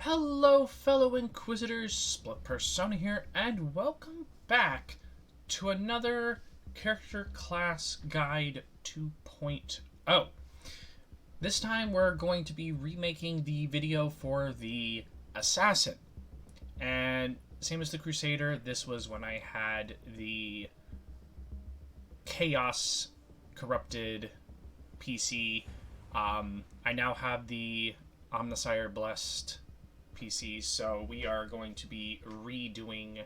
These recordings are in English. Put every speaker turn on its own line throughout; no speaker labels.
Hello, fellow Inquisitors, Split Persona here, and welcome back to another Character Class Guide 2.0. This time we're going to be remaking the video for the Assassin. And same as the Crusader, this was when I had the Chaos Corrupted PC. I now have the Omnisire Blessed PCs, so we are going to be redoing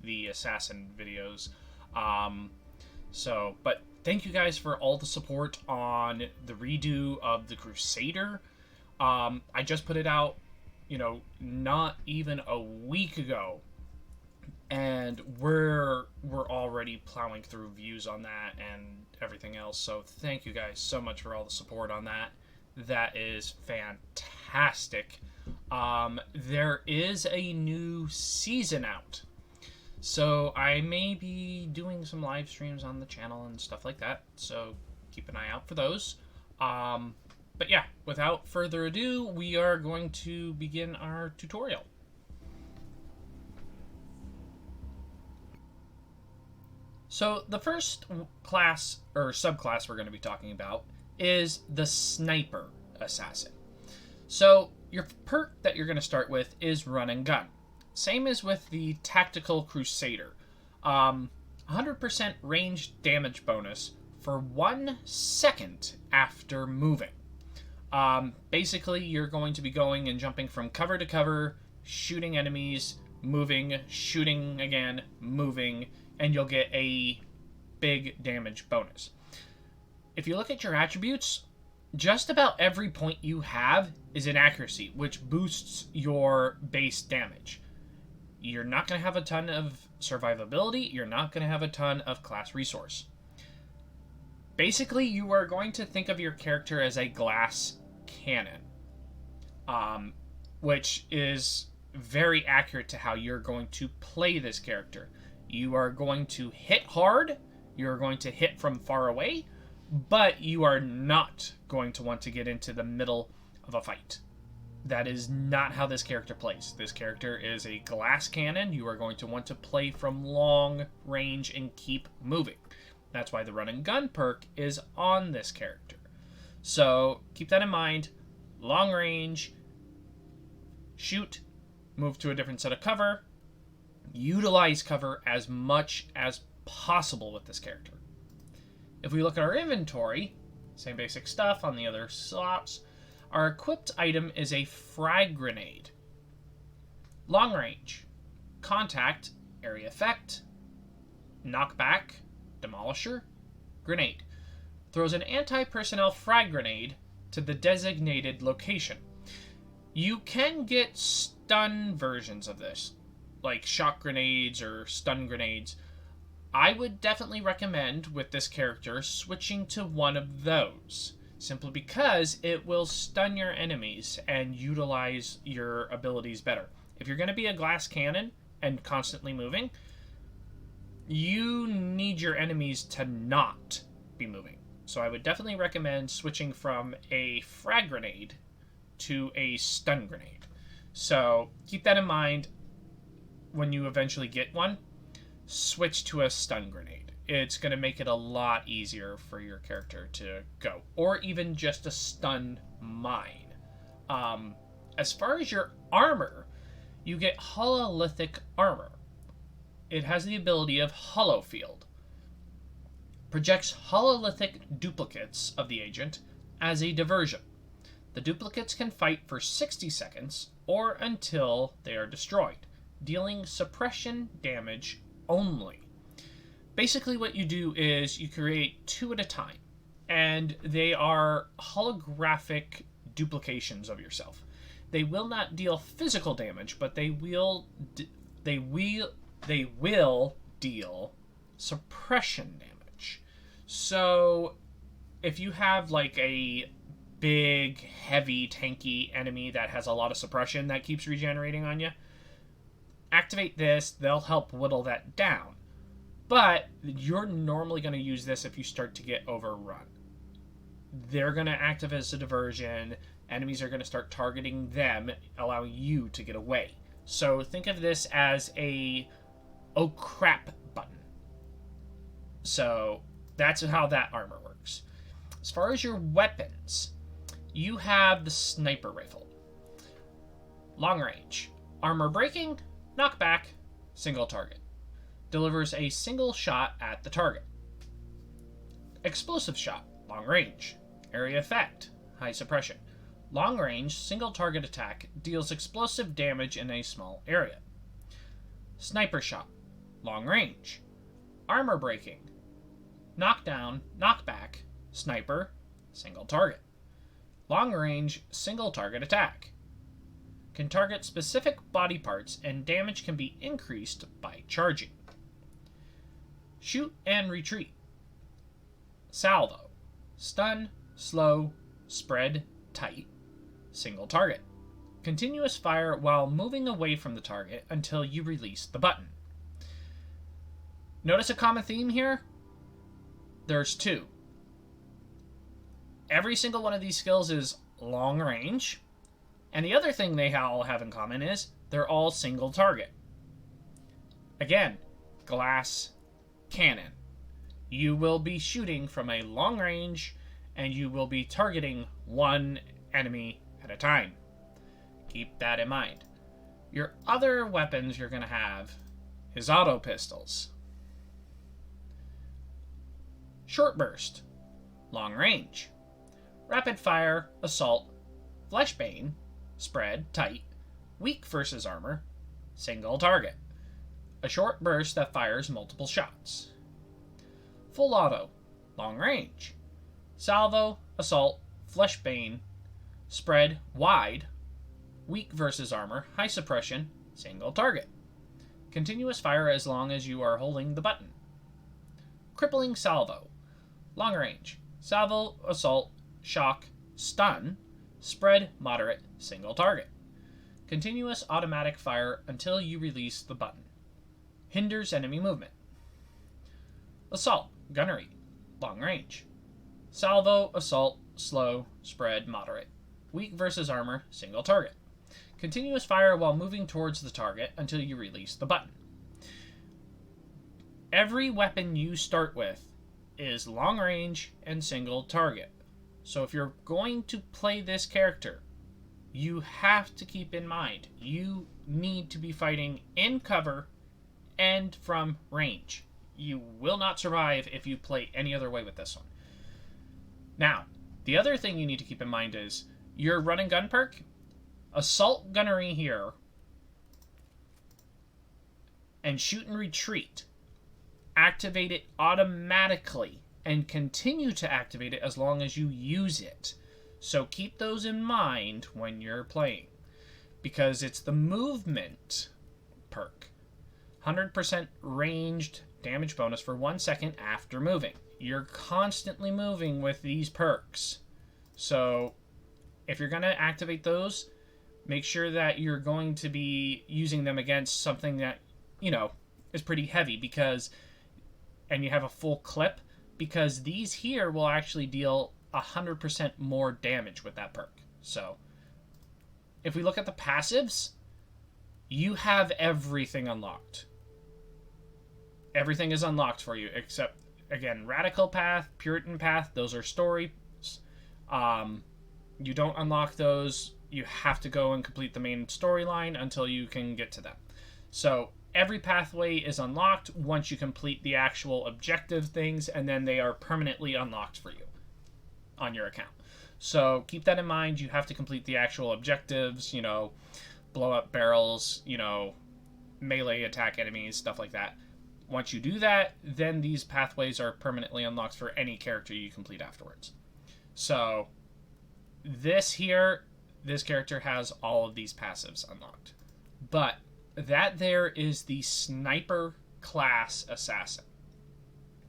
the Assassin videos. But thank you guys for all the support on the redo of the Crusader. I just put it out, not even a week ago, and we're already plowing through views on that and everything else. So thank you guys so much for all the support on that. That is fantastic. There is a new season out, so I may be doing some live streams on the channel and stuff like that, so keep an eye out for those. But yeah, without further ado, we are going to begin our tutorial. So the first class, or subclass we're going to be talking about, is the Sniper Assassin. So your perk that you're going to start with is Run and Gun. Same as with the Tactical Crusader. 100% range damage bonus for 1 second after moving. Basically, you're going to be going and jumping from cover to cover, shooting enemies, moving, shooting again, moving, and you'll get a big damage bonus. If you look at your attributes, just about every point you have is in accuracy, which boosts your base damage. You're not going to have a ton of survivability. You're not going to have a ton of class resource. Basically, you are going to think of your character as a glass cannon, which is very accurate to how you're going to play this character. You are going to hit hard. You're going to hit from far away. But you are not going to want to get into the middle of a fight. That is not how this character plays. This character is a glass cannon. You are going to want to play from long range and keep moving. That's why the Run and Gun perk is on this character. So keep that in mind. Long range, shoot, move to a different set of cover, utilize cover as much as possible with this character. If we look at our inventory, same basic stuff on the other slots, our equipped item is a frag grenade. Long range, contact, area effect, knockback, demolisher, grenade. Throws an anti-personnel frag grenade to the designated location. You can get stun versions of this, like shock grenades or stun grenades. I would definitely recommend, with this character, switching to one of those, simply because it will stun your enemies and utilize your abilities better. If you're going to be a glass cannon and constantly moving, you need your enemies to not be moving. So I would definitely recommend switching from a frag grenade to a stun grenade. So keep that in mind when you eventually get one. Switch to a stun grenade. It's going to make it a lot easier for your character to go. Or even just a stun mine. As far as your armor, you get hololithic armor. It has the ability of Hollow Field. Projects hololithic duplicates of the agent as a diversion. The duplicates can fight for 60 seconds or until they are destroyed, dealing suppression damage only. Basically what you do is you create 2 at a time, and they are holographic duplications of yourself. They will not deal physical damage, but they will deal suppression damage. So if you have like a big, heavy, tanky enemy that has a lot of suppression that keeps regenerating on you, activate this, they'll help whittle that down. But you're normally going to use this if you start to get overrun. they're going to act as a diversion. Enemies are going to start targeting them, allowing you to get away. So think of this as a oh crap button. So that's how that armor works. As far as your weapons, you have the sniper rifle. Long range. Armor breaking, knockback, single target. Delivers a single shot at the target. Explosive shot, long range. Area effect, high suppression. Long range, single target attack, deals explosive damage in a small area. Sniper shot, long range. Armor breaking. Knockdown, knockback, sniper, single target. Long range, single target attack. Can target specific body parts and damage can be increased by charging. Shoot and retreat. Salvo. Stun, slow, spread, tight, single target. Continuous fire while moving away from the target until you release the button. Notice a common theme here? There's two. Every single one of these skills is long range, and the other thing they all have in common is they're all single target. Again, glass cannon. You will be shooting from a long range, and you will be targeting one enemy at a time. Keep that in mind. Your other weapons you're going to have is auto pistols. Short burst, long range. Rapid fire, assault, fleshbane, spread, tight, weak versus armor, single target. A short burst that fires multiple shots. Full auto, long range. Salvo, assault, fleshbane, spread, wide, weak versus armor, high suppression, single target. Continuous fire as long as you are holding the button. Crippling salvo, long range. Salvo, assault, shock, stun, spread, moderate, single target. Continuous automatic fire until you release the button. Hinders enemy movement. Assault, gunnery, long range. Salvo, assault, slow, spread, moderate. Weak versus armor, single target. Continuous fire while moving towards the target until you release the button. Every weapon you start with is long range and single target. So if you're going to play this character, you have to keep in mind, you need to be fighting in cover and from range. You will not survive if you play any other way with this one. Now, the other thing you need to keep in mind is your run and gun perk, assault gunnery here, and shoot and retreat. Activate it automatically and continue to activate it as long as you use it. So keep those in mind when you're playing, because it's the movement perk. 100% ranged damage bonus for 1 second after moving. You're constantly moving with these perks. So if you're going to activate those, make sure that you're going to be using them against something that, is pretty heavy, and you have a full clip, because these here will actually deal 100% more damage with that perk. So if we look at the passives, you have everything unlocked. Everything is unlocked for you, except, again, Radical Path, Puritan Path, those are stories. You don't unlock those. You have to go and complete the main storyline until you can get to them. So every pathway is unlocked once you complete the actual objective things, and then they are permanently unlocked for you on your account. So keep that in mind. You have to complete the actual objectives, blow up barrels, melee attack enemies, stuff like that. Once you do that, then these pathways are permanently unlocked for any character you complete afterwards. So this character has all of these passives unlocked. But that there is the sniper class assassin.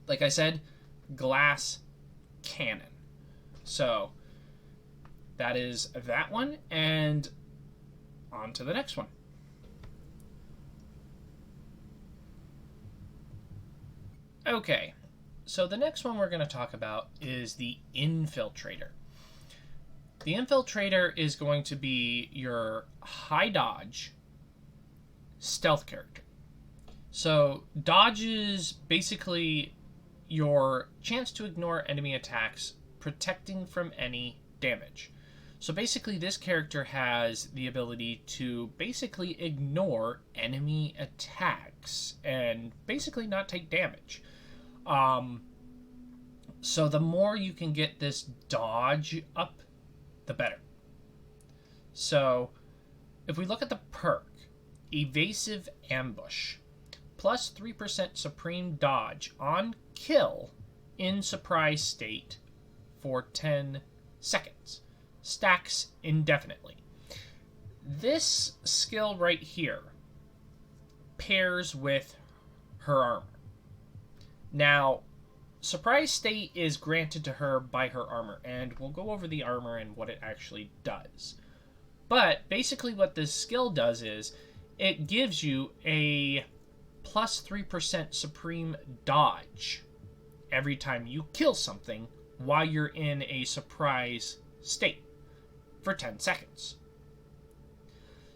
Like I said, glass cannon. So that is that one, and on to the next one. Okay, So the next one we're going to talk about is the Infiltrator. The Infiltrator is going to be your high dodge stealth character. So dodge is basically your chance to ignore enemy attacks, protecting from any damage. So basically this character has the ability to basically ignore enemy attacks and basically not take damage. So the more you can get this dodge up, the better. So if we look at the perk, Evasive Ambush, plus 3% Supreme Dodge on kill in surprise state for 10 seconds. Stacks indefinitely. This skill right here pairs with her armor. Now, surprise state is granted to her by her armor, and we'll go over the armor and what it actually does. But basically what this skill does is it gives you a plus 3% supreme dodge every time you kill something while you're in a surprise state for 10 seconds.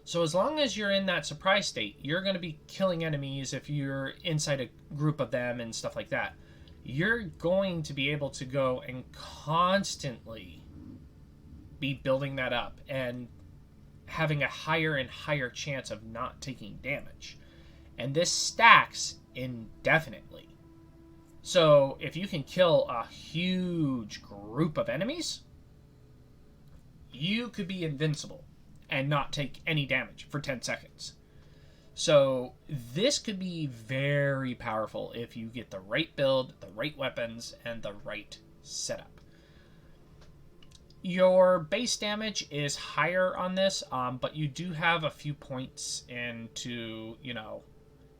So as long as you're in that surprise state, you're going to be killing enemies if you're inside a group of them and stuff like that. You're going to be able to go and constantly be building that up and having a higher and higher chance of not taking damage. And this stacks indefinitely. So if you can kill a huge group of enemies, you could be invincible and not take any damage for 10 seconds. So this could be very powerful if you get the right build, the right weapons, and the right setup. Your base damage is higher on this, but you do have a few points into,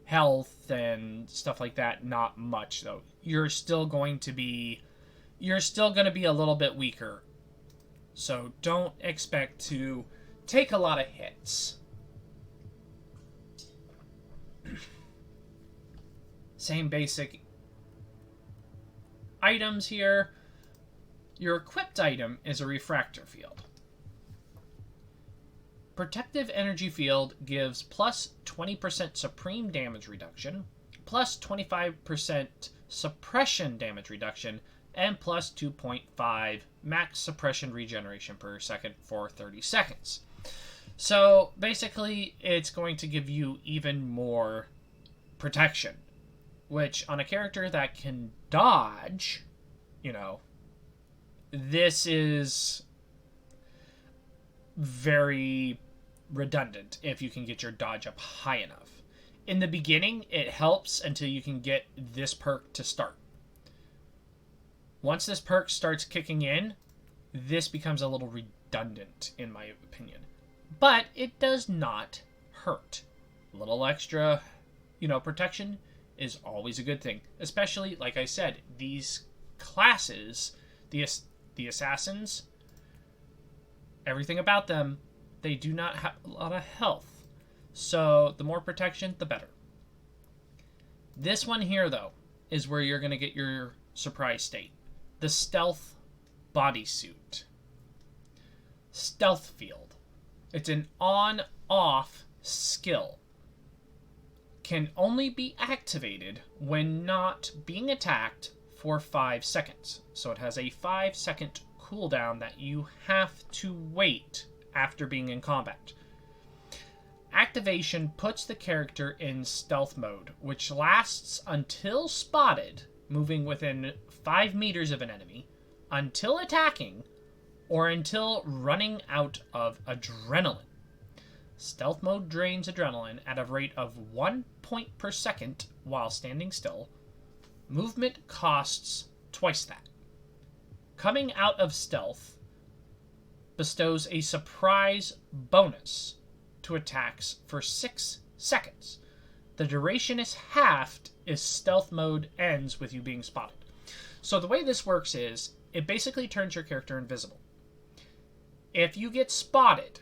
health and stuff like that. Not much, though. You're still going to be a little bit weaker. So don't expect to take a lot of hits. Same basic items here. Your equipped item is a refractor field. Protective energy field gives plus 20% supreme damage reduction, plus 25% suppression damage reduction, and plus 2.5 max suppression regeneration per second for 30 seconds. So basically, it's going to give you even more protection, which on a character that can dodge, this is very redundant if you can get your dodge up high enough. In the beginning, it helps until you can get this perk to start. Once this perk starts kicking in, this becomes a little redundant, in my opinion. But it does not hurt. A little extra, protection is always a good thing. Especially, like I said, these classes, the assassins, everything about them, they do not have a lot of health. So the more protection, the better. This one here, though, is where you're going to get your surprise state. The Stealth Bodysuit. Stealth Field. It's an on-off skill. Can only be activated when not being attacked for 5 seconds. So it has a 5-second cooldown that you have to wait after being in combat. Activation puts the character in stealth mode, which lasts until spotted, moving within 5 meters of an enemy, until attacking, or until running out of adrenaline. Stealth mode drains adrenaline at a rate of 1 point per second while standing still. Movement costs twice that. Coming out of stealth bestows a surprise bonus to attacks for 6 seconds. The duration is halved if stealth mode ends with you being spotted. So the way this works is, it basically turns your character invisible. If you get spotted,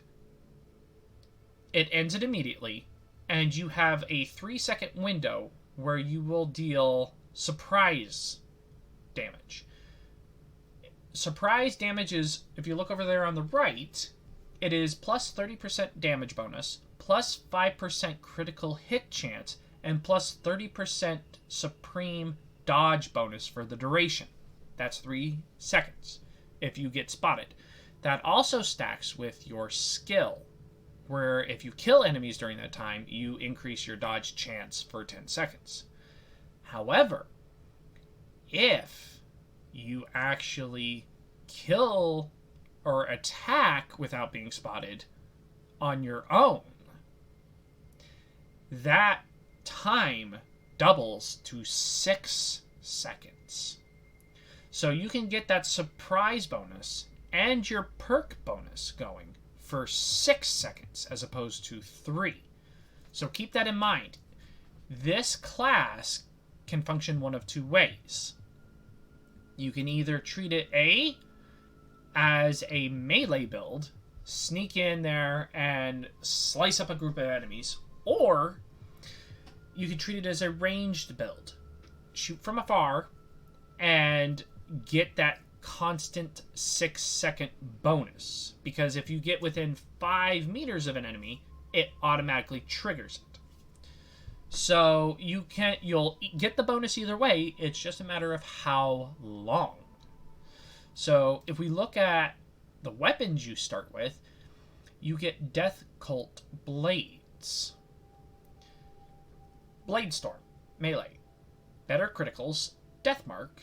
it ends it immediately, and you have a 3-second window where you will deal surprise damage. Surprise damage is, if you look over there on the right, it is plus 30% damage bonus, plus 5% critical hit chance, and plus 30% supreme dodge bonus for the duration. That's 3 seconds if you get spotted. That also stacks with your skill, where if you kill enemies during that time, you increase your dodge chance for 10 seconds. However, if you actually kill or attack without being spotted on your own, that time doubles to 6 seconds. So you can get that surprise bonus and your perk bonus going for 6 seconds as opposed to 3. So keep that in mind. This class can function one of 2 ways. You can either treat it as a melee build, sneak in there and slice up a group of enemies, or you can treat it as a ranged build. Shoot from afar and get that constant 6-second bonus, because if you get within 5 meters of an enemy, it automatically triggers it. So you'll get the bonus either way. It's just a matter of how long. So if we look at the weapons you start with, you get Death Cult Blades. Blade Storm, melee. Better criticals, Death Mark,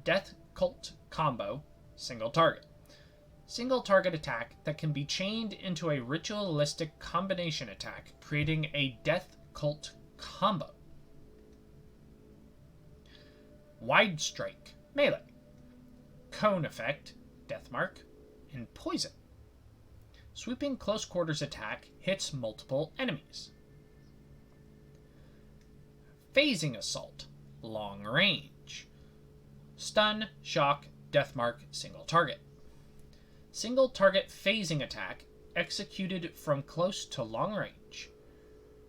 Death Cult combo, single target. Single target attack that can be chained into a ritualistic combination attack, creating a Death Cult combo. Wide Strike, melee. Cone effect, Death Mark, and Poison. Sweeping close quarters attack hits multiple enemies. Phasing Assault, long range. Stun, Shock, Death Mark, single target. Single target phasing attack executed from close to long range.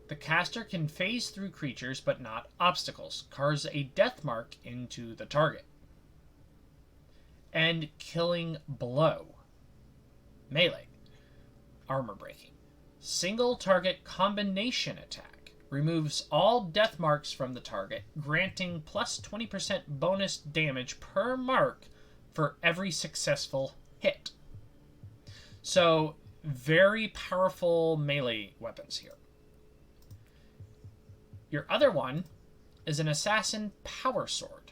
The caster can phase through creatures but not obstacles. Carves a Death Mark into the target. And Killing Blow, melee. Armor breaking. Single target combination attack. Removes all death marks from the target, granting plus 20% bonus damage per mark for every successful hit. So, very powerful melee weapons here. Your other one is an Assassin Power Sword.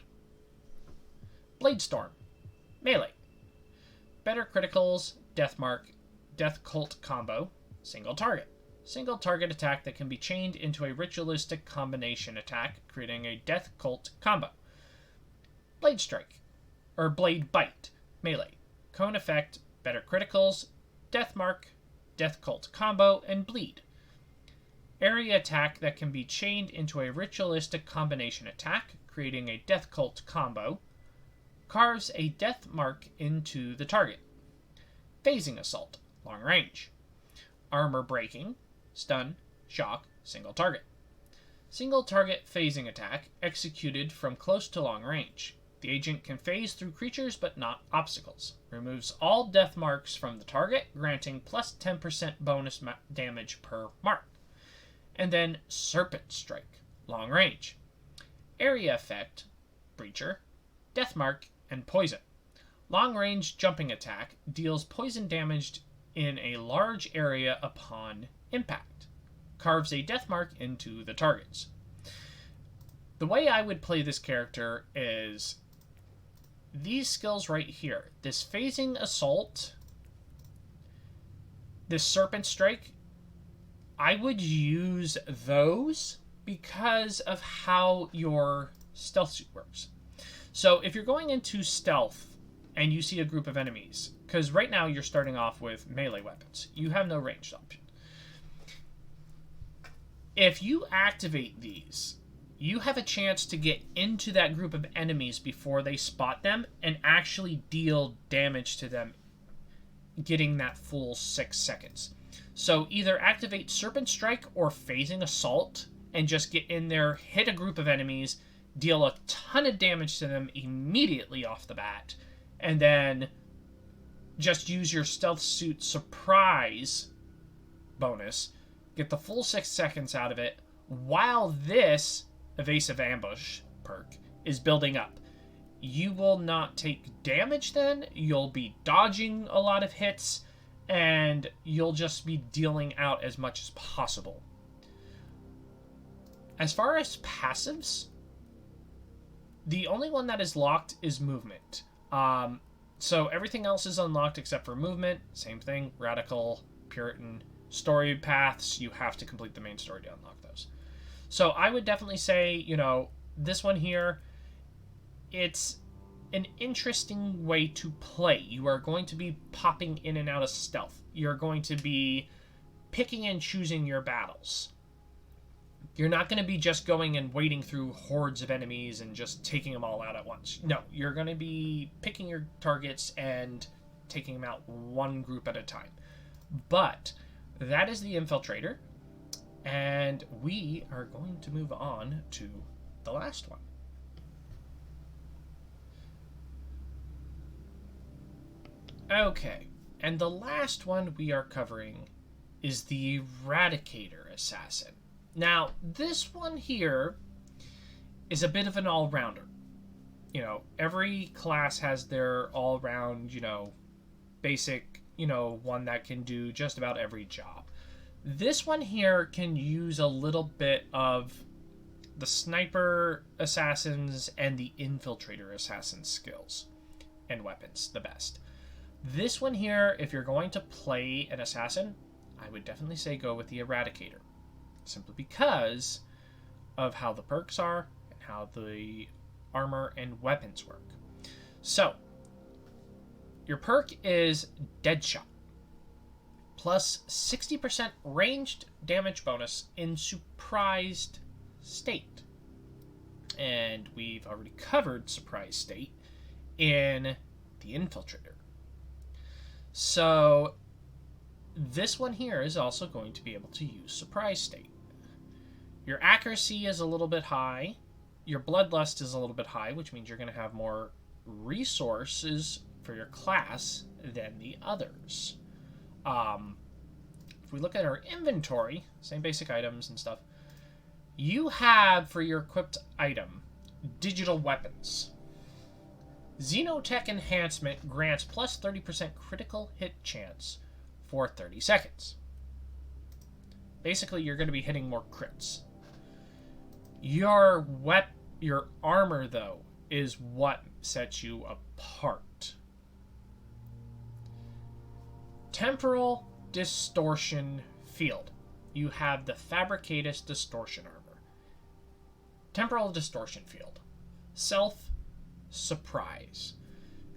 Blade Storm, melee. Better criticals, Death Mark, Death Cult combo, single target. Single target attack that can be chained into a ritualistic combination attack, creating a Death Cult combo. Blade Strike, or Blade Bite, melee. Cone effect, better criticals, Death Mark, Death Cult combo, and Bleed. Area attack that can be chained into a ritualistic combination attack, creating a Death Cult combo. Carves a Death Mark into the target. Phasing Assault, long range. Armor breaking, stun, shock, single target. Single target phasing attack executed from close to long range. The agent can phase through creatures but not obstacles. Removes all death marks from the target, granting plus 10% bonus damage per mark. And then Serpent Strike, long range. Area effect, Breacher, Death Mark, and Poison. Long range jumping attack deals poison damage in a large area upon impact. Carves a death mark into the targets. The way I would play this character is these skills right here. This phasing assault, this serpent strike, I would use those because of how your stealth suit works. So if you're going into stealth and you see a group of enemies, because right now you're starting off with melee weapons, you have no ranged option. If you activate these, you have a chance to get into that group of enemies before they spot them and actually deal damage to them, getting that full 6 seconds. So either activate Serpent Strike or Phasing Assault and just get in there, hit a group of enemies, deal a ton of damage to them immediately off the bat, and then just use your stealth suit surprise bonus, get the full 6 seconds out of it, while this evasive ambush perk is building up. You will not take damage then, you'll be dodging a lot of hits, and you'll just be dealing out as much as possible. As far as passives, the only one that is locked is movement. So everything else is unlocked except for movement. Same thing, Radical, Puritan. Story paths, you have to complete the main story to unlock those. So I would definitely say, this one here, it's an interesting way to play. You are going to be popping in and out of stealth. You're going to be picking and choosing your battles. You're not going to be just going and wading through hordes of enemies and just taking them all out at once. No, you're going to be picking your targets and taking them out one group at a time. But that is the Infiltrator, and we are going to move on to the last one. Okay, and the last one we are covering is the Eradicator Assassin. Now, this one here is a bit of an all-rounder. Every class has their all-round, basic, one that can do just about every job. This one here can use a little bit of the Sniper Assassin's and the Infiltrator Assassin's skills and weapons the best. This one here, if you're going to play an assassin, I would definitely say go with the Eradicator. Simply because of how the perks are and how the armor and weapons work. So, your perk is Deadshot, plus 60% ranged damage bonus in surprised state. And we've already covered surprise state in the Infiltrator. So, this one here is also going to be able to use surprise state. Your accuracy is a little bit high. Your bloodlust is a little bit high, which means you're going to have more resources for your class than the others. If we look at our inventory, same basic items and stuff, you have for your equipped item digital weapons. Xenotech Enhancement grants plus 30% critical hit chance for 30 seconds. Basically, you're going to be hitting more crits. Your armor, though, is what sets you apart. Temporal Distortion Field. You have the Fabricatus Distortion Armor. Temporal Distortion Field. Self-Surprise.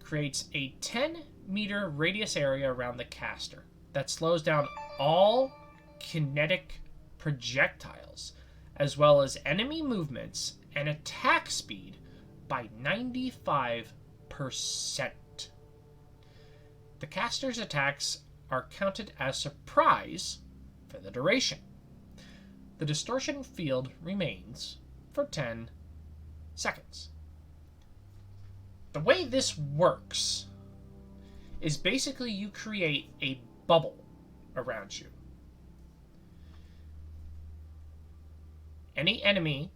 Creates a 10-meter radius area around the caster that slows down all kinetic projectiles, as well as enemy movements and attack speed by 95%. The caster's attacks are counted as surprise for the duration. The distortion field remains for 10 seconds. The way this works is basically you create a bubble around you. Any enemy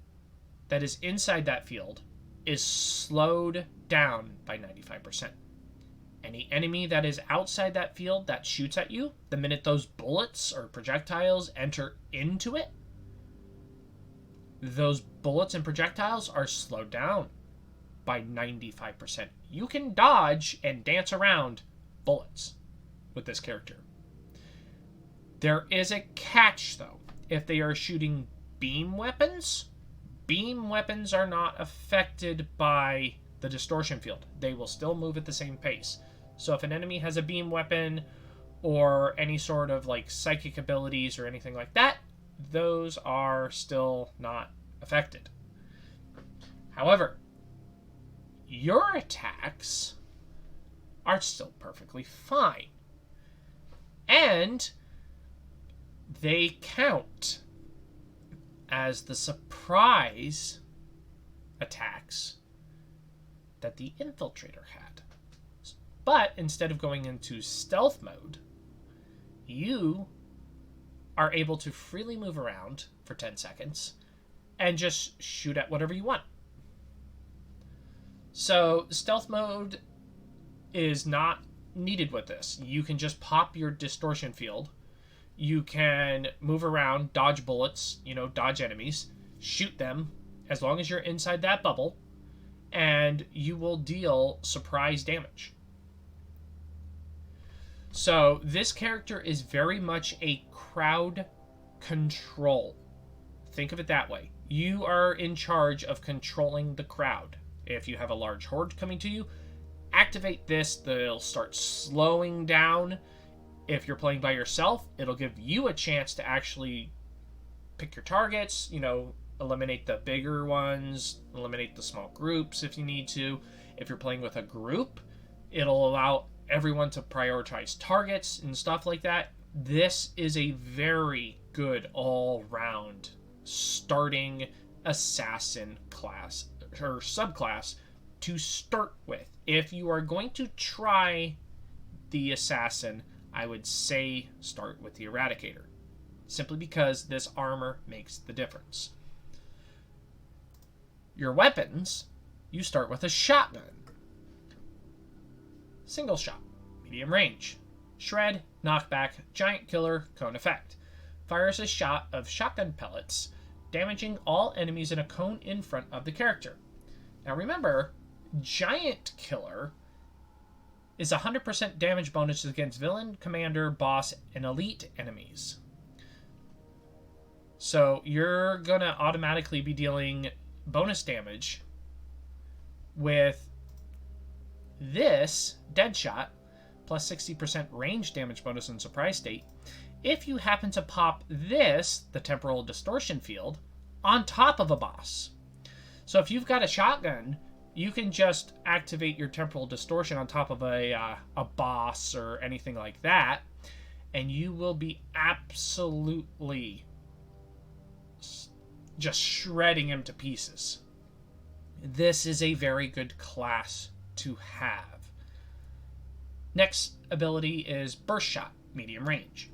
that is inside that field is slowed down by 95%. Any enemy that is outside that field that shoots at you, the minute those bullets or projectiles enter into it, those bullets and projectiles are slowed down by 95%. You can dodge and dance around bullets with this character. There is a catch, though. If they are shooting beam weapons are not affected by the distortion field. They will still move at the same pace. So if an enemy has a beam weapon or any sort of psychic abilities or anything like that, those are still not affected. However, your attacks are still perfectly fine. And they count as the surprise attacks that the Infiltrator had. But instead of going into stealth mode, you are able to freely move around for 10 seconds and just shoot at whatever you want. So stealth mode is not needed with this. You can just pop your distortion field. You can move around, dodge bullets, dodge enemies, shoot them as long as you're inside that bubble, and you will deal surprise damage. So this character is very much a crowd control. Think of it that way. You are in charge of controlling the crowd. If you have a large horde coming to you, activate this, they'll start slowing down. If you're playing by yourself, it'll give you a chance to actually pick your targets, eliminate the bigger ones, eliminate the small groups if you need to. If you're playing with a group, it'll allow everyone to prioritize targets and stuff like that. This is a very good all-round starting assassin class or subclass to start with. If you are going to try the assassin, I would say start with the Eradicator, simply because this armor makes the difference. Your weapons, you start with a shotgun. Single shot, medium range, shred, knockback, giant killer, cone effect. Fires a shot of shotgun pellets, damaging all enemies in a cone in front of the character. Now remember, giant killer is 100% damage bonus against villain, commander, boss, and elite enemies. So you're going to automatically be dealing bonus damage with this dead shot plus 60% range damage bonus in surprise state if you happen to pop this, the temporal distortion field, on top of a boss. So if you've got a shotgun, you can just activate your temporal distortion on top of a boss or anything like that, and you will be absolutely just shredding him to pieces. This is a very good class to have. Next ability is Burst Shot, medium range.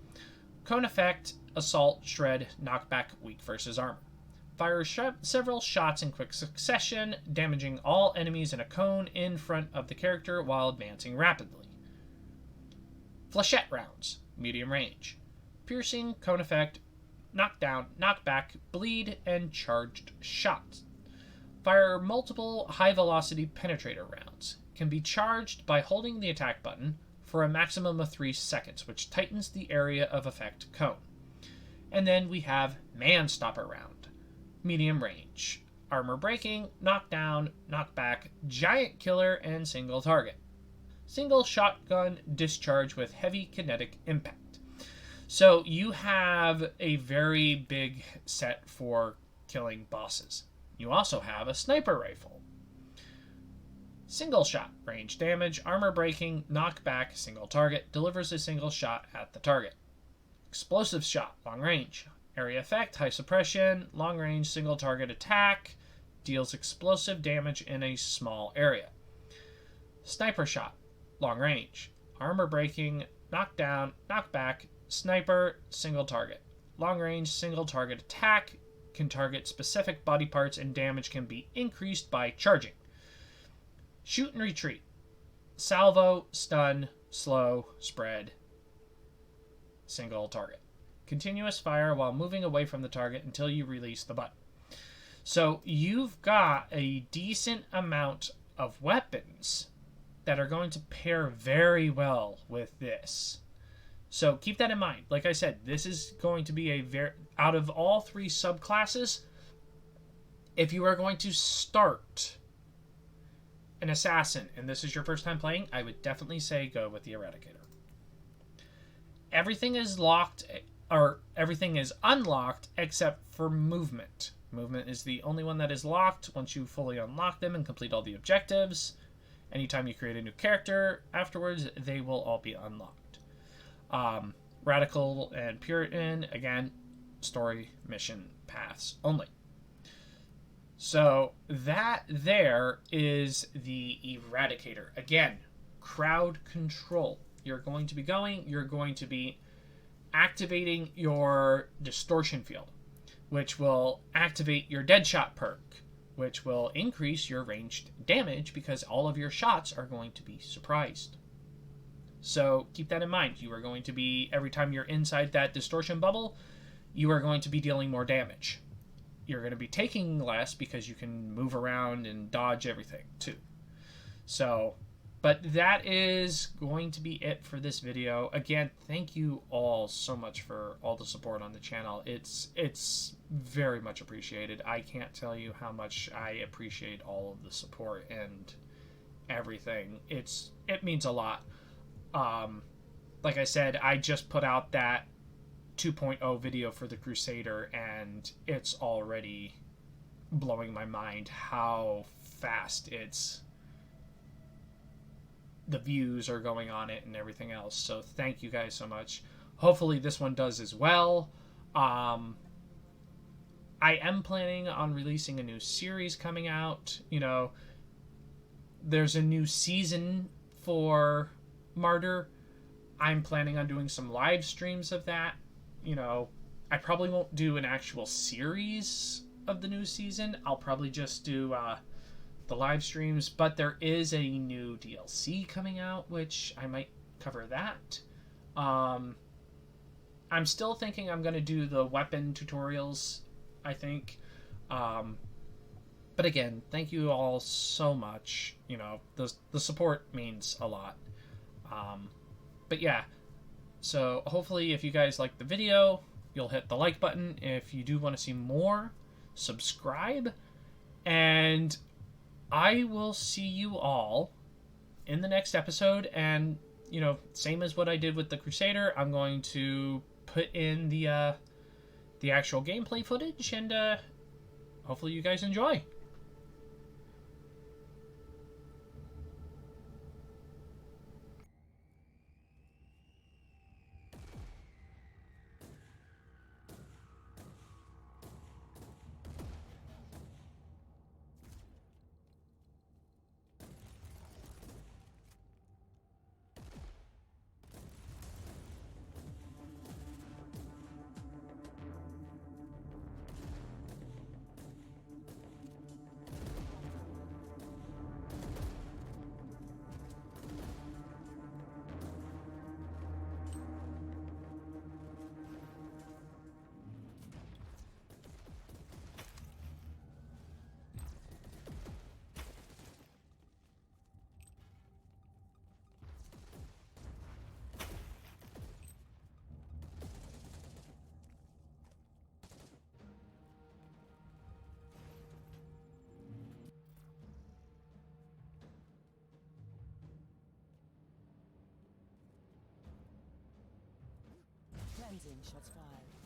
Cone effect, assault, shred, knockback, weak versus armor. Fire several shots in quick succession, damaging all enemies in a cone in front of the character while advancing rapidly. Flechette rounds, medium range. Piercing, cone effect, knockdown, knockback, bleed, and charged shots. Fire multiple high-velocity penetrator rounds. Can be charged by holding the attack button for a maximum of 3 seconds, which tightens the area of effect cone. And then we have Man-Stopper round, medium range. Armor breaking, knockdown, knockback, giant killer, and single target. Single shotgun discharge with heavy kinetic impact. So you have a very big set for killing bosses. You also have a sniper rifle. Single shot, range damage, armor breaking, knockback, single target, delivers a single shot at the target. Explosive shot, long range, area effect, high suppression, long range, single target attack, deals explosive damage in a small area. Sniper shot, long range, armor breaking, knockdown, knockback, sniper, single target. Long range, single target attack, can target specific body parts and damage can be increased by charging. Shoot and retreat. Salvo, stun, slow, spread, single target. Continuous fire while moving away from the target until you release the button. So you've got a decent amount of weapons that are going to pair very well with this. So keep that in mind. Like I said, this is going to be a very, out of all 3 subclasses, if you are going to start an assassin and this is your first time playing, I would definitely say go with the Eradicator. Everything is locked, or everything is unlocked except for movement. Movement is the only one that is locked once you fully unlock them and complete all the objectives. Anytime you create a new character, afterwards they will all be unlocked. Radical and Puritan, again, story mission paths only. So that there is the Eradicator. Again, crowd control. You're going to be activating your distortion field, which will activate your Deadshot perk, which will increase your ranged damage because all of your shots are going to be surprised. So keep that in mind. You are going to be, every time you're inside that distortion bubble, you are going to be dealing more damage. You're going to be taking less because you can move around and dodge everything too. So, but that is going to be it for this video. Again, thank you all so much for all the support on the channel. It's very much appreciated. I can't tell you how much I appreciate all of the support and everything. It means a lot. Like I said, I just put out that 2.0 video for the Crusader, and it's already blowing my mind how fast the views are going on it and everything else. So thank you guys so much. Hopefully this one does as well. I am planning on releasing a new series coming out. You know, there's a new season for Martyr. I'm planning on doing some live streams of that. You know, I probably won't do an actual series of the new season. I'll probably just do the live streams, but there is a new DLC coming out, which I might cover that. I'm still thinking I'm going to do the weapon tutorials, I think. But again, thank you all so much. You know, the support means a lot. But yeah, so hopefully if you guys like the video, you'll hit the like button. If you do want to see more, subscribe. And I will see you all in the next episode. And, you know, same as what I did with the Crusader, I'm going to put in the actual gameplay footage, and hopefully you guys enjoy.
Cleansing shots fired.